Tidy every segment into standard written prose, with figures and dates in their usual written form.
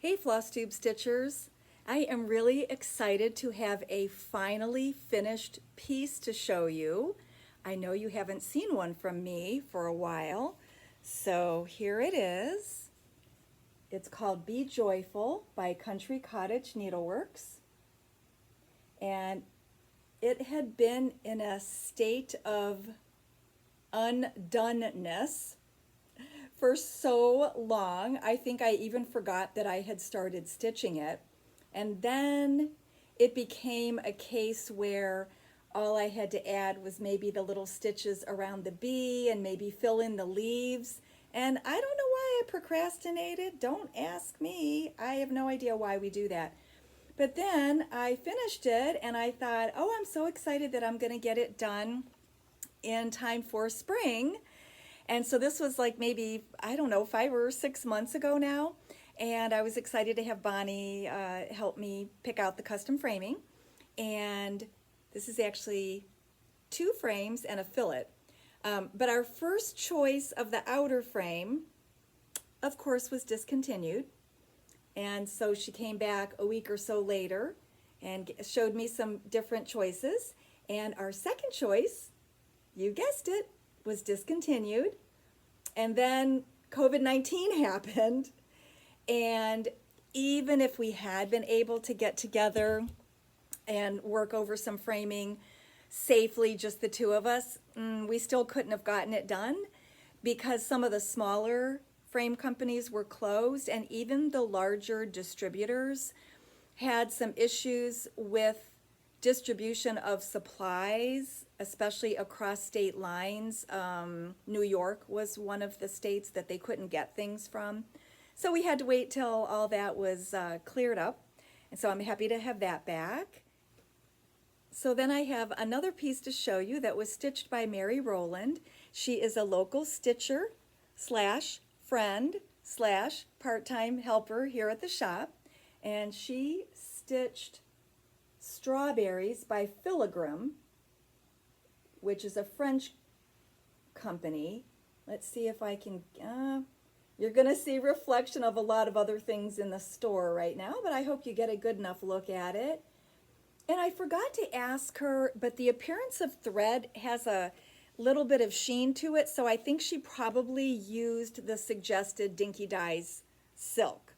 Hey FlossTube Stitchers! I am really excited to have a finally finished piece to show you. I know you haven't seen one from me for a while, so here it is. It's called Be Joyful by Country Cottage Needleworks, and it had been in a state of undoneness for so long. I think I even forgot that I had started stitching it. And then it became a case where all I had to add was maybe the little stitches around the bee and maybe fill in the leaves. And I don't know why I procrastinated. Don't ask me. I have no idea why we do that. But then I finished it and I thought, oh, I'm so excited that I'm going to get it done in time for spring. And so this was like maybe, I don't know, 5 or 6 months ago now. And I was excited to have Bonnie help me pick out the custom framing. And this is actually 2 frames and a fillet. But our first choice of the outer frame, of course, was discontinued. And so she came back a week or so later and showed me some different choices. And our second choice, you guessed it, was discontinued. And then COVID-19 happened. And even if we had been able to get together and work over some framing safely, just the 2 of us, we still couldn't have gotten it done because some of the smaller frame companies were closed, and even the larger distributors had some issues with distribution of supplies, especially across state lines. New York was one of the states that they couldn't get things from. So we had to wait till all that was cleared up. And so I'm happy to have that back. So then I have another piece to show you that was stitched by Mary Rowland. She is a local stitcher slash friend slash part-time helper here at the shop. And she stitched Strawberries by Filigram, which is a French company. Let's see if I can, you're gonna see reflection of a lot of other things in the store right now, but I hope you get a good enough look at it. And I forgot to ask her, but the appearance of thread has a little bit of sheen to it, so I think she probably used the suggested Dinky Dyes silk.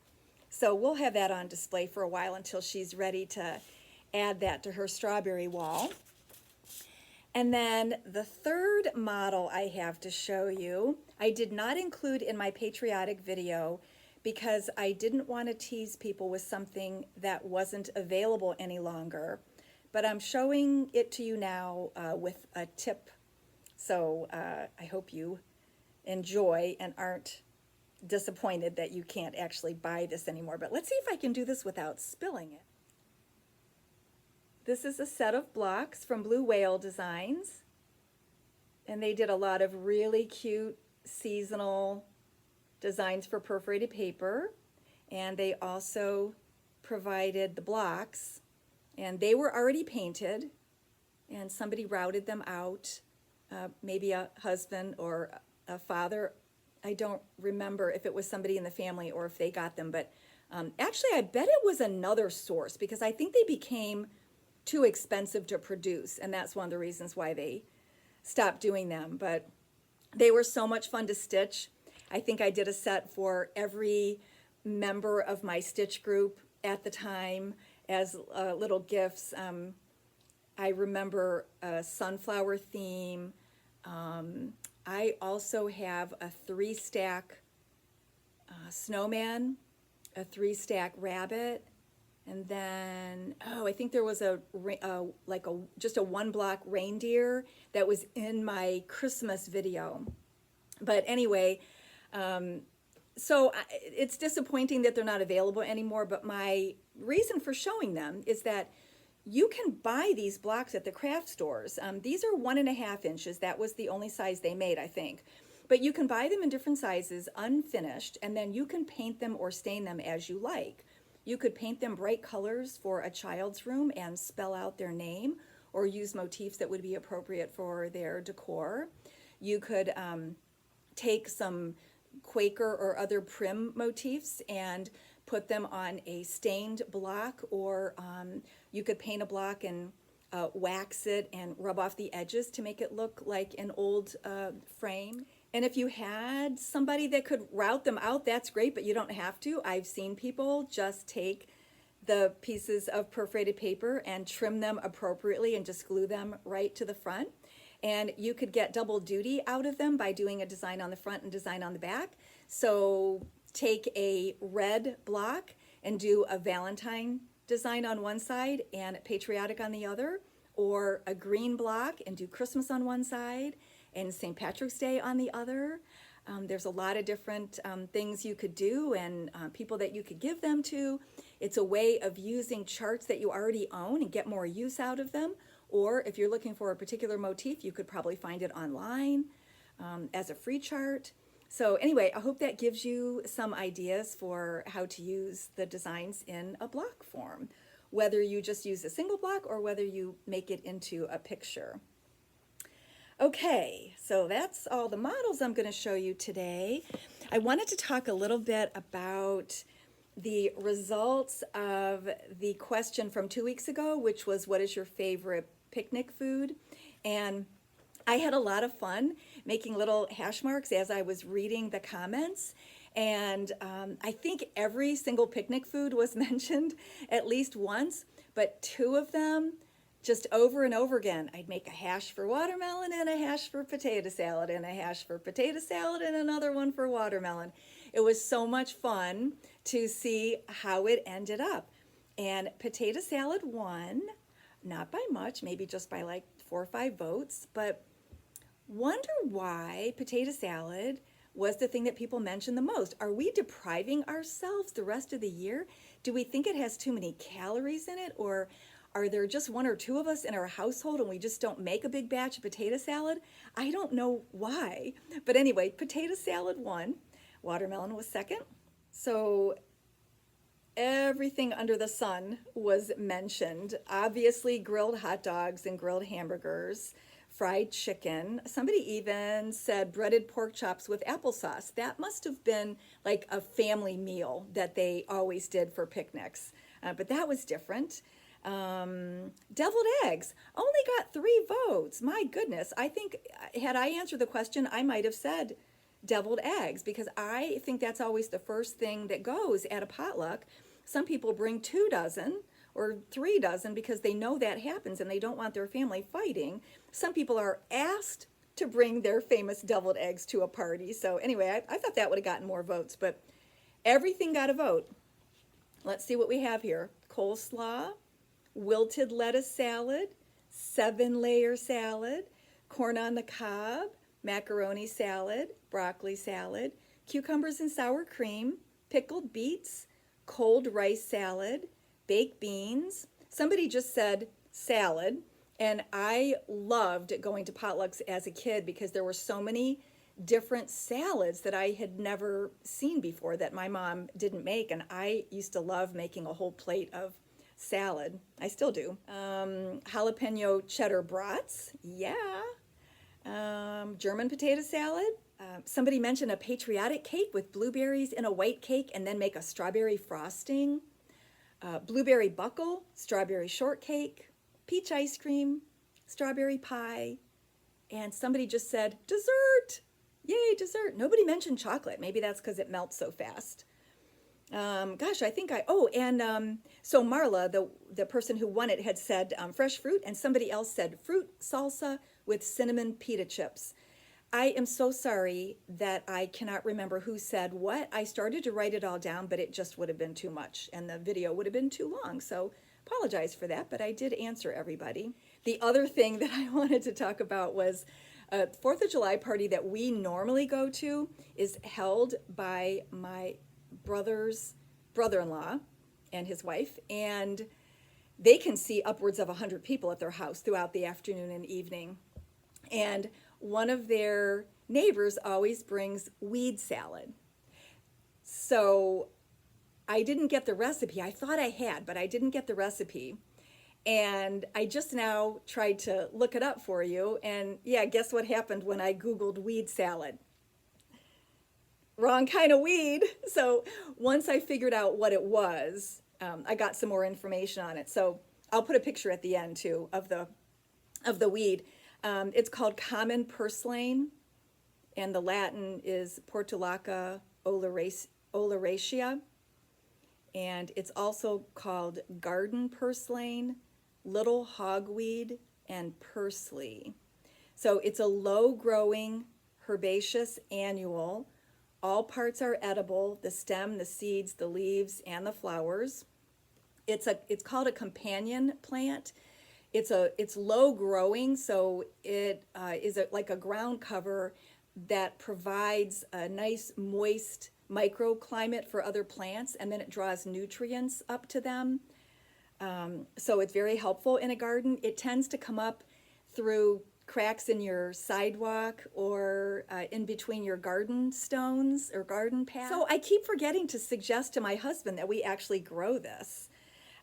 So we'll have that on display for a while until she's ready to add that to her strawberry wall. And then the third model I have to show you, I did not include in my patriotic video because I didn't want to tease people with something that wasn't available any longer. But I'm showing it to you now with a tip. So I hope you enjoy and aren't disappointed that you can't actually buy this anymore. But let's see if I can do this without spilling it. This is a set of blocks from Blue Whale Designs, and they did a lot of really cute seasonal designs for perforated paper, and they also provided the blocks, and they were already painted, and somebody routed them out, maybe a husband or a father. I don't remember if it was somebody in the family or if they got them, but actually I bet it was another source because I think they became too expensive to produce, and that's one of the reasons why they stopped doing them. But they were so much fun to stitch. I think I did a set for every member of my stitch group at the time as little gifts. I remember a sunflower theme. I also have a 3-stack snowman, a 3-stack rabbit, and then, oh, I think there was just a 1-block reindeer that was in my Christmas video. But anyway, so it's disappointing that they're not available anymore, but my reason for showing them is that you can buy these blocks at the craft stores. These are 1.5 inches. That was the only size they made, I think. But you can buy them in different sizes, unfinished, and then you can paint them or stain them as you like. You could paint them bright colors for a child's room and spell out their name, or use motifs that would be appropriate for their decor. You could take some Quaker or other prim motifs and put them on a stained block, or you could paint a block and wax it and rub off the edges to make it look like an old frame. And if you had somebody that could route them out, that's great, but you don't have to. I've seen people just take the pieces of perforated paper and trim them appropriately and just glue them right to the front. And you could get double duty out of them by doing a design on the front and design on the back. So take a red block and do a Valentine design on one side and patriotic on the other, or a green block and do Christmas on one side and St. Patrick's Day on the other. There's a lot of different things you could do, and people that you could give them to. It's a way of using charts that you already own and get more use out of them. Or if you're looking for a particular motif, you could probably find it online as a free chart. So anyway, I hope that gives you some ideas for how to use the designs in a block form, whether you just use a single block or whether you make it into a picture. Okay, so that's all the models I'm going to show you today. I wanted to talk a little bit about the results of the question from 2 weeks ago, which was, what is your favorite picnic food? And I had a lot of fun making little hash marks as I was reading the comments. And I think every single picnic food was mentioned at least once, but two of them just over and over again. I'd make a hash for watermelon and a hash for potato salad and a hash for potato salad and another one for watermelon. It was so much fun to see how it ended up. And potato salad won, not by much, maybe just by like 4 or 5 votes, but wonder why potato salad was the thing that people mentioned the most. Are we depriving ourselves the rest of the year? Do we think it has too many calories in it, or are there just 1 or 2 of us in our household and we just don't make a big batch of potato salad? I don't know why. But anyway, potato salad won. Watermelon was second. So everything under the sun was mentioned. Obviously, grilled hot dogs and grilled hamburgers, fried chicken. Somebody even said breaded pork chops with applesauce. That must have been like a family meal that they always did for picnics. But that was different. Deviled eggs only got 3 votes. My goodness. I think had I answered the question, I might have said deviled eggs, because I think that's always the first thing that goes at a potluck. Some people bring 2 dozen or 3 dozen because they know that happens and they don't want their family fighting. Some people are asked to bring their famous deviled eggs to a party. So anyway, I thought that would have gotten more votes, but everything got a vote. Let's see what we have here. Coleslaw, wilted lettuce salad, 7-layer salad, corn on the cob, macaroni salad, broccoli salad, cucumbers and sour cream, pickled beets, cold rice salad, baked beans. Somebody just said salad, and I loved going to potlucks as a kid because there were so many different salads that I had never seen before that my mom didn't make, and I used to love making a whole plate of salad. I still do. Jalapeno cheddar brats, yeah. German potato salad. Somebody mentioned a patriotic cake with blueberries in a white cake and then make a strawberry frosting. Blueberry buckle, strawberry shortcake, peach ice cream, strawberry pie, and somebody just said dessert. Yay, dessert. Nobody mentioned chocolate. Maybe that's because it melts so fast. So Marla, the person who won it, had said fresh fruit, and somebody else said fruit salsa with cinnamon pita chips. I am so sorry that I cannot remember who said what. I started to write it all down, but it just would have been too much, and the video would have been too long, so apologize for that, but I did answer everybody. The other thing that I wanted to talk about was a 4th of July party that we normally go to is held by my brother's brother-in-law and his wife, and they can see upwards of 100 people at their house throughout the afternoon and evening. And one of their neighbors always brings weed salad. So I didn't get the recipe. I thought I had, but I didn't get the recipe. And I just now tried to look it up for you. And yeah, guess what happened when I Googled weed salad? wrong kind of weed. So once I figured out what it was, I got some more information on it. So I'll put a picture at the end too of the weed. It's called common purslane, and the Latin is Portulaca oleracea, and it's also called garden purslane, little hogweed, and pursley. So it's a low-growing herbaceous annual. All parts are edible: the stem, the seeds, the leaves, and the flowers. It's called a companion plant. It's low growing, so it is like a ground cover that provides a nice moist microclimate for other plants, and then it draws nutrients up to them. So it's very helpful in a garden. It tends to come up through cracks in your sidewalk or in between your garden stones or garden paths. So I keep forgetting to suggest to my husband that we actually grow this.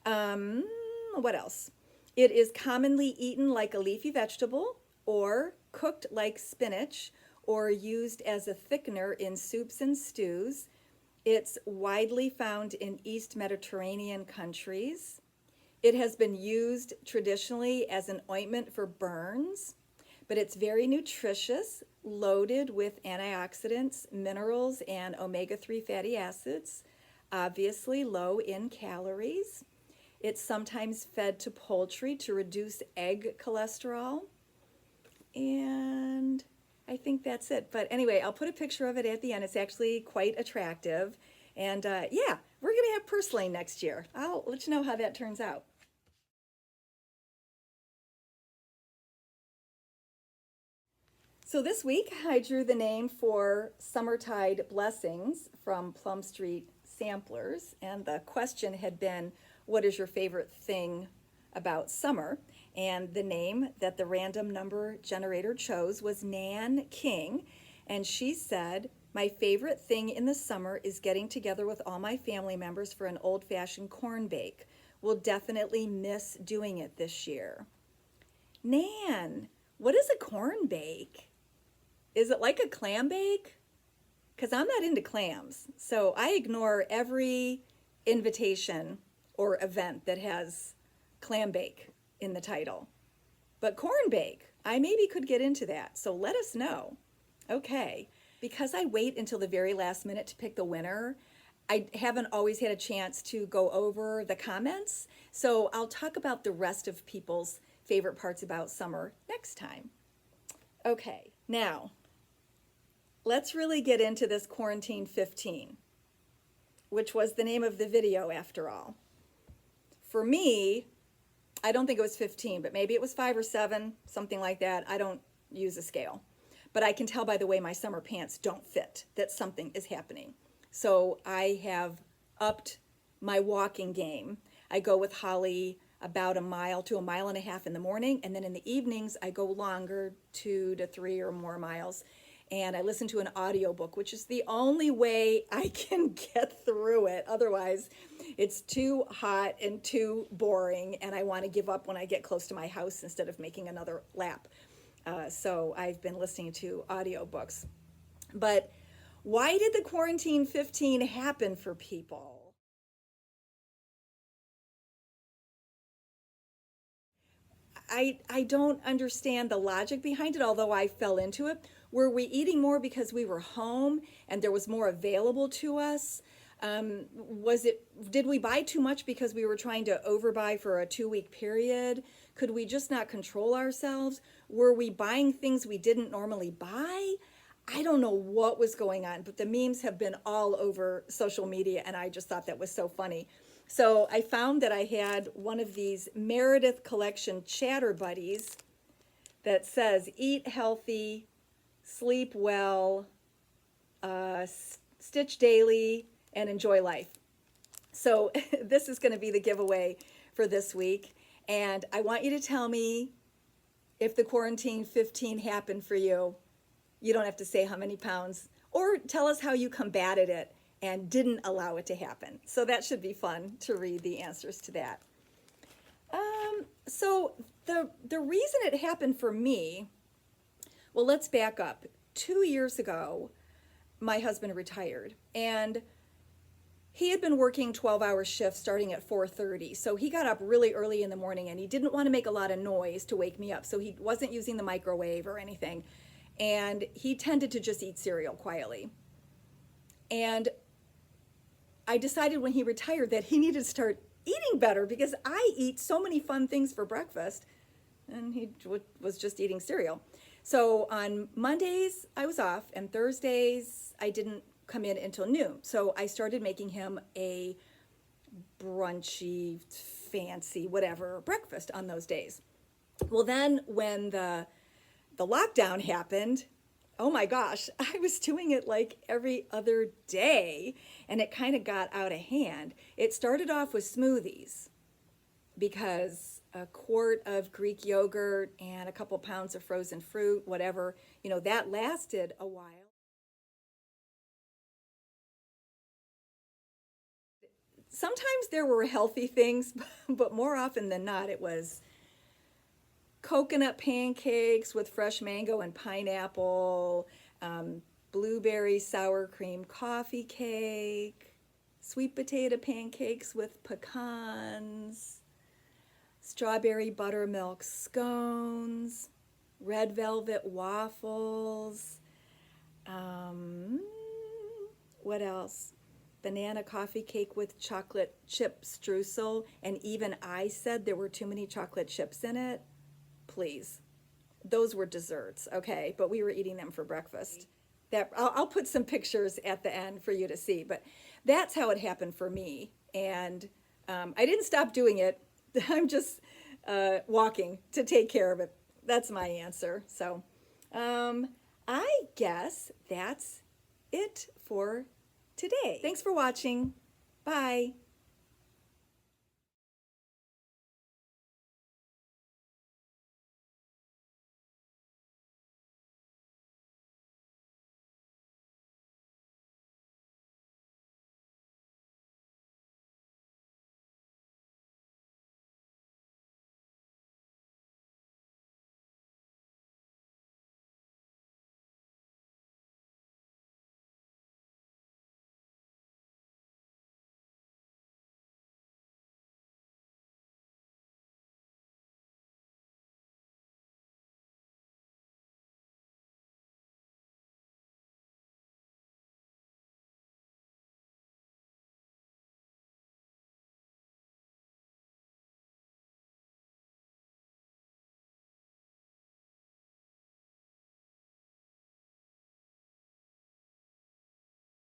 What else? It is commonly eaten like a leafy vegetable, or cooked like spinach, or used as a thickener in soups and stews. It's widely found in East Mediterranean countries. It has been used traditionally as an ointment for burns, but it's very nutritious, loaded with antioxidants, minerals, and omega-3 fatty acids, obviously low in calories. It's sometimes fed to poultry to reduce egg cholesterol. And I think that's it. But anyway, I'll put a picture of it at the end. It's actually quite attractive. And yeah, we're going to have purslane next year. I'll let you know how that turns out. So this week I drew the name for Summertide Blessings from Plum Street Samplers. And the question had been, what is your favorite thing about summer? And the name that the random number generator chose was Nan King. And she said, my favorite thing in the summer is getting together with all my family members for an old-fashioned corn bake. We'll definitely miss doing it this year. Nan, what is a corn bake? Is it like a clam bake? Because I'm not into clams. So I ignore every invitation or event that has clam bake in the title. But corn bake, I maybe could get into that. So let us know. Okay, because I wait until the very last minute to pick the winner, I haven't always had a chance to go over the comments. So I'll talk about the rest of people's favorite parts about summer next time. Okay, now let's really get into this Quarantine 15, which was the name of the video after all. For me, I don't think it was 15, but maybe it was 5 or 7, something like that. I don't use a scale. But I can tell by the way my summer pants don't fit that something is happening. So I have upped my walking game. I go with Holly about a mile to a mile and a half in the morning, and then in the evenings I go longer, 2 to 3 or more miles. And I listen to an audiobook, which is the only way I can get through it. Otherwise, it's too hot and too boring, and I want to give up when I get close to my house instead of making another lap. So I've been listening to audiobooks. But why did the Quarantine 15 happen for people? I don't understand the logic behind it, although I fell into it. Were we eating more because we were home and there was more available to us? Did we buy too much because we were trying to overbuy for a 2-week period? Could we just not control ourselves? Were we buying things we didn't normally buy? I don't know what was going on, but the memes have been all over social media, and I just thought that was so funny. So I found that I had one of these Meredith Collection Chatter Buddies that says, eat healthy, sleep well, stitch daily, and enjoy life. So this is going to be the giveaway for this week. And I want you to tell me if the Quarantine 15 happened for you. You don't have to say how many pounds, or tell us how you combated it and didn't allow it to happen. So that should be fun to read the answers to that. So the reason it happened for me, well, let's back up. 2 years ago, my husband retired, and he had been working 12-hour shifts starting at 4:30. So he got up really early in the morning, and he didn't want to make a lot of noise to wake me up. So he wasn't using the microwave or anything. And he tended to just eat cereal quietly. And I decided when he retired that he needed to start eating better, because I eat so many fun things for breakfast, and he was just eating cereal. So on Mondays I was off, and Thursdays I didn't come in until noon. So I started making him a brunchy, fancy, whatever breakfast on those days. Well, then when the lockdown happened, oh my gosh, I was doing it like every other day, and it kind of got out of hand. It started off with smoothies, because a quart of Greek yogurt and a couple pounds of frozen fruit, whatever, that lasted a while. Sometimes there were healthy things, but more often than not, it was coconut pancakes with fresh mango and pineapple, blueberry sour cream coffee cake, sweet potato pancakes with pecans, strawberry buttermilk scones, red velvet waffles, what else? Banana coffee cake with chocolate chip streusel, and even I said there were too many chocolate chips in it. Please. Those were desserts, okay? But we were eating them for breakfast. I'll put some pictures at the end for you to see, but that's how it happened for me. And I didn't stop doing it. I'm just walking to take care of it. That's my answer. So I guess that's it for today. Thanks for watching. Bye.